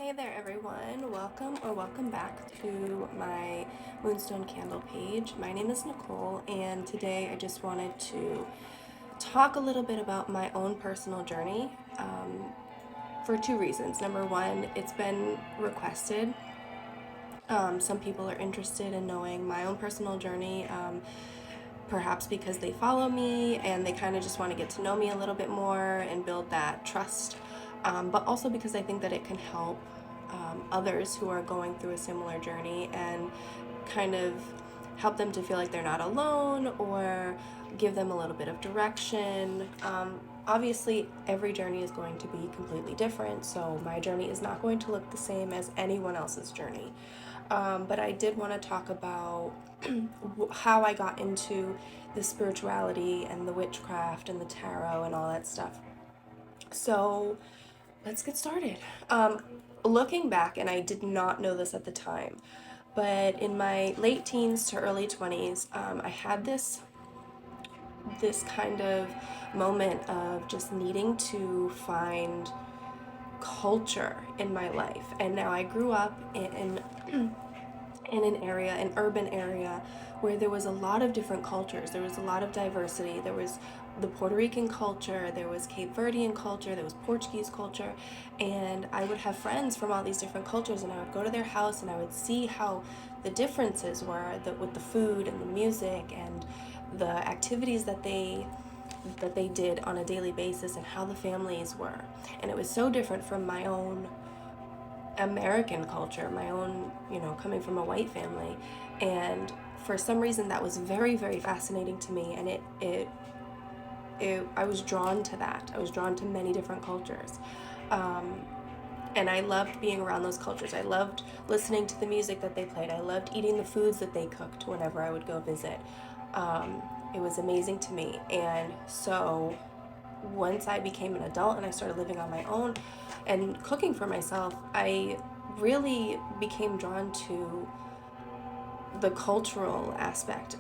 Hey there everyone, welcome back to my Moonstone Candle page. My name is Nicole and today I just wanted to talk a little bit about my own personal journey for two reasons. Number one, it's been requested. Some people are interested in knowing my own personal journey, perhaps because they follow me and they kind of just want to get to know me a little bit more and build that trust, but also because I think that it can help others who are going through a similar journey and kind of help them to feel like they're not alone or give them a little bit of direction. Obviously, every journey is going to be completely different, so my journey is not going to look the same as anyone else's journey. But I did want to talk about how I got into the spirituality and the witchcraft and the tarot and all that stuff. So let's get started. Looking back, and I did not know this at the time, but in my late teens to early 20s, I had this kind of moment of just needing to find culture in my life. And now I grew up in an area, an urban area, where there was a lot of different cultures. There was a lot of diversity. There was the Puerto Rican culture, there was Cape Verdean culture, there was Portuguese culture, and I would have friends from all these different cultures, and I would go to their house and I would see how the differences were with the food and the music and the activities that they did on a daily basis and how the families were. And it was so different from my own American culture, my own, coming from a white family. And for some reason that was very, very fascinating to me, and I was drawn to that. I was drawn to many different cultures. And I loved being around those cultures. I loved listening to the music that they played. I loved eating the foods that they cooked whenever I would go visit. It was amazing to me. And so once I became an adult and I started living on my own and cooking for myself, I really became drawn to the cultural aspect.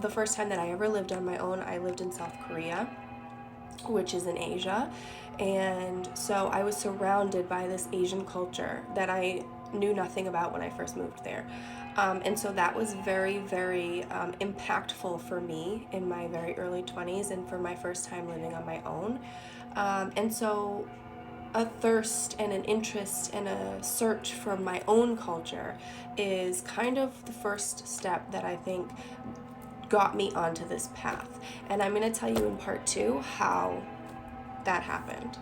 The first time that I ever lived on my own, I lived in South Korea, which is in Asia. And so I was surrounded by this Asian culture that I knew nothing about when I first moved there. And so that was very, very impactful for me in my very early 20s and for my first time living on my own. And so a thirst and an interest and a search for my own culture is kind of the first step that I think got me onto this path. And I'm going to tell you in part two how that happened.